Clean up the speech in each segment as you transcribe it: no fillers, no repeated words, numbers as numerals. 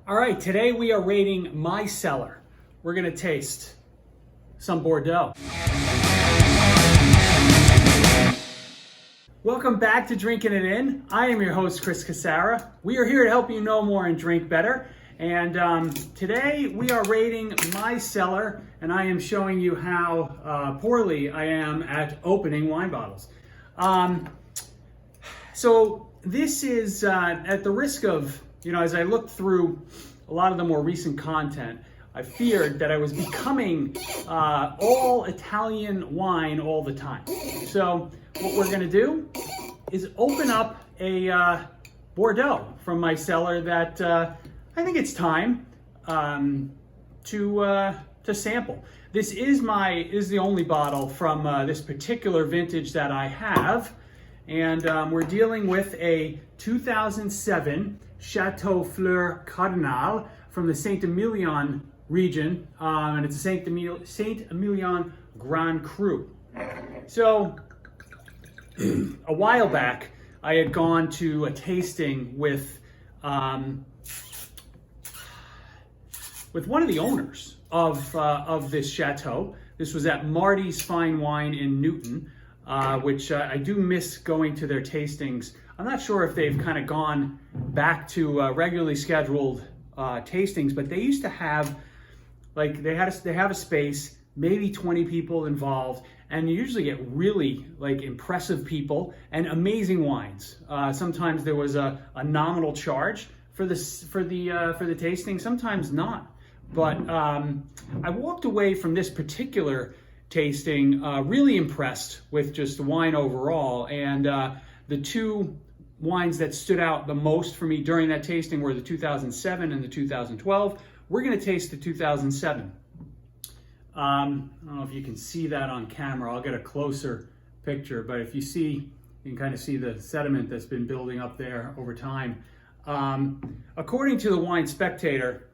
All right, today we are rating my cellar. We're gonna taste some Bordeaux. Welcome back to Drinking It In. I am your host, Chris Casara. We are here to help you know more and drink better. And today we are rating my cellar, and I am showing you how poorly I am at opening wine bottles. So this is at the risk of, as I looked through a lot of the more recent content, I feared that I was becoming all Italian wine all the time. So what we're gonna do is open up a Bordeaux from my cellar that I think it's time to sample. This is the only bottle from this particular vintage that I have. And we're dealing with a 2007 Chateau Fleur Cardinale from the Saint-Emilion region, and it's a Saint-Emilion Grand Cru. So a while back, I had gone to a tasting with one of the owners of this chateau. This was at Marty's Fine Wine in Newton, which I do miss going to their tastings. I'm not sure if they've kind of gone back to regularly scheduled tastings, but they used to have, they have a space, maybe 20 people involved, and you usually get really impressive people and amazing wines. Sometimes there was a nominal charge for the tasting, sometimes not. But I walked away from this particular tasting really impressed with just the wine overall, and the two wines that stood out the most for me during that tasting were the 2007 and the 2012. We're going to taste the 2007. I don't know if you can see that on camera. I'll get a closer picture, but if you see, you can kind of see the sediment that's been building up there over time. According to the wine Spectator,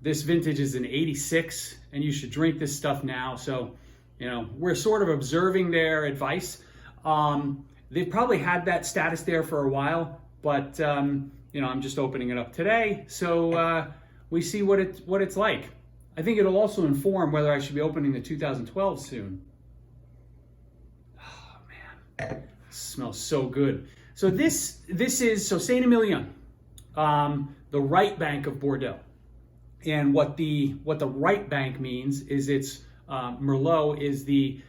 this vintage is an 86, and you should drink this stuff now. So, we're sort of observing their advice. They've probably had that status there for a while, but I'm just opening it up today, so we see what it's like. I think it'll also inform whether I should be opening the 2012 soon. Oh man, it smells so good. So this is Saint-Emilion, the right bank of Bordeaux, and what the right bank means is it's Merlot is the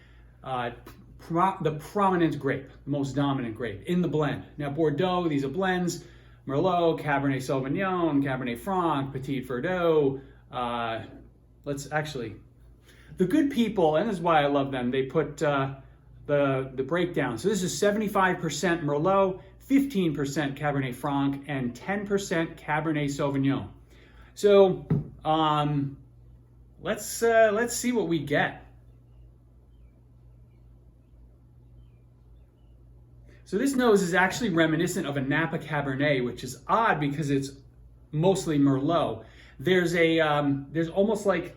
prominent grape, the most dominant grape in the blend. Now Bordeaux, these are blends: Merlot, Cabernet Sauvignon, Cabernet Franc, Petit Verdot. The good people, and this is why I love them, they put the breakdown. So this is 75% Merlot, 15% Cabernet Franc, and 10% Cabernet Sauvignon. So let's see what we get. So this nose is actually reminiscent of a Napa Cabernet, which is odd because it's mostly Merlot. There's almost like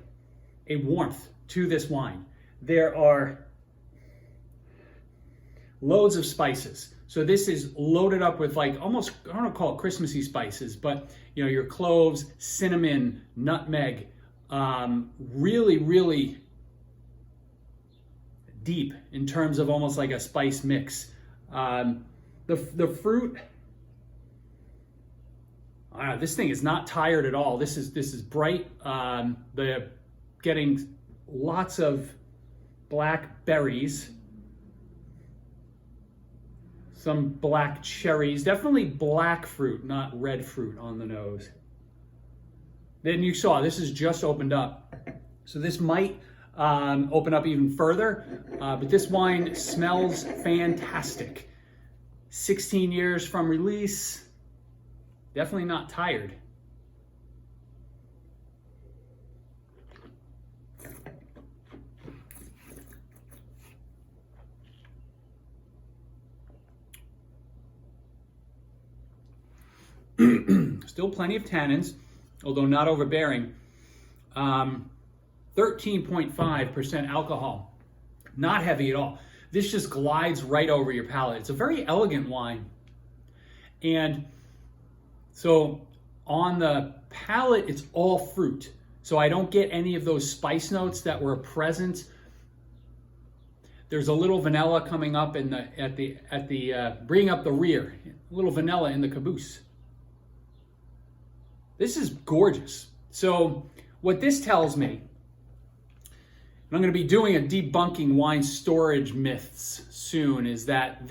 a warmth to this wine. There are loads of spices. So this is loaded up with almost, I don't want to call it Christmassy spices, but your cloves, cinnamon, nutmeg, really, really deep in terms of almost like a spice mix. The fruit, this thing is not tired at all. This is bright. They're getting lots of black berries, some black cherries, definitely black fruit, not red fruit on the nose. Then you saw this is just opened up, so this might open up even further, but this wine smells fantastic. 16 years from release, definitely not tired. Still plenty of tannins, although not overbearing. 13.5% alcohol, not heavy at all. This just glides right over your palate. It's a very elegant wine. And so on the palate, it's all fruit. So I don't get any of those spice notes that were present. There's a little vanilla coming up in the bringing up the rear. A little vanilla in the caboose. This is gorgeous. So what this tells me, and I'm going to be doing a debunking wine storage myths soon, is that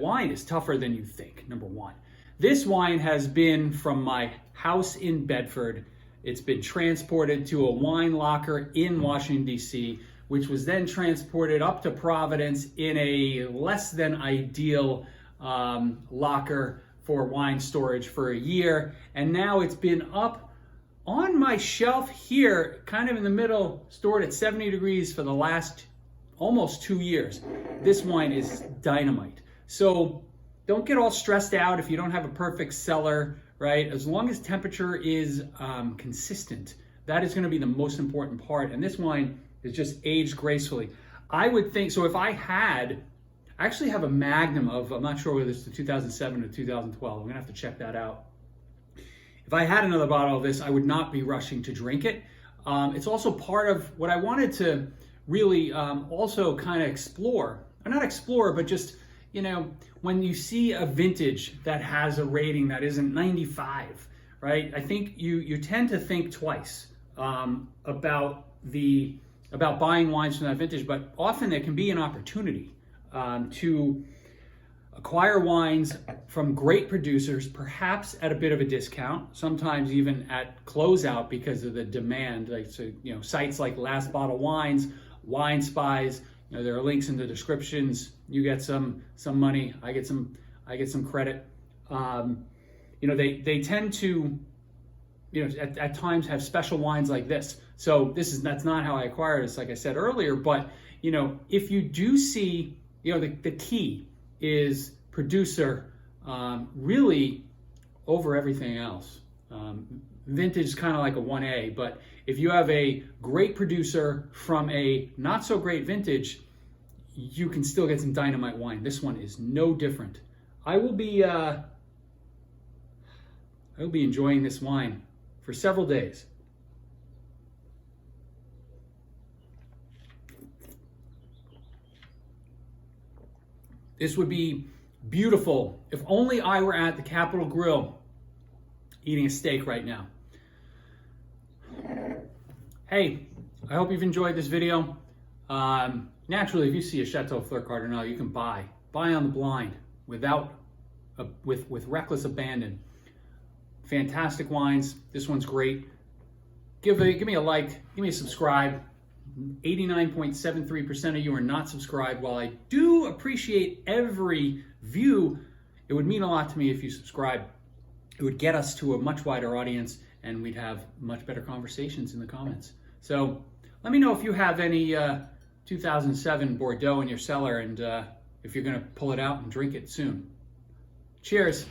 wine is tougher than you think. Number one, this wine has been from my house in Bedford. It's been transported to a wine locker in Washington, D.C., which was then transported up to Providence in a less than ideal locker for wine storage for a year. And now it's been up on my shelf here, kind of in the middle, stored at 70 degrees for the last almost 2 years. This wine is dynamite. So don't get all stressed out if you don't have a perfect cellar, right? As long as temperature is consistent, that is going to be the most important part. And this wine is just aged gracefully. I would think, so if I actually have a Magnum of, I'm not sure whether it's the 2007 or 2012. I'm going to have to check that out. If I had another bottle of this, I would not be rushing to drink it. It's also part of what I wanted to really also kind of explore, or not explore, but just, you know, when you see a vintage that has a rating that isn't 95, right? I think you tend to think twice about buying wines from that vintage, but often there can be an opportunity to acquire wines from great producers, perhaps at a bit of a discount, sometimes even at closeout because of the demand. Like, so, you know, sites like Last Bottle Wines, Wine Spies, you know, there are links in the descriptions. You get some money, I get some credit. You know, they tend to, you know, at times have special wines like this. So that's not how I acquired this, like I said earlier, but, you know, if you do see, you know, the key is producer really over everything else. Vintage is kind of like a 1A, but if you have a great producer from a not so great vintage, you can still get some dynamite wine. This one is no different. I will be enjoying this wine for several days. This would be beautiful if only I were at the Capitol Grill eating a steak right now. Hey, I hope you've enjoyed this video. Naturally, if you see a Chateau Fleur Cardinale, you can buy on the blind with reckless abandon. Fantastic wines. This one's great. Give me a like, give me a subscribe. 89.73% of you are not subscribed. While I do appreciate every view, it would mean a lot to me if you subscribe. It would get us to a much wider audience, and we'd have much better conversations in the comments. So let me know if you have any 2007 Bordeaux in your cellar, and if you're going to pull it out and drink it soon. Cheers.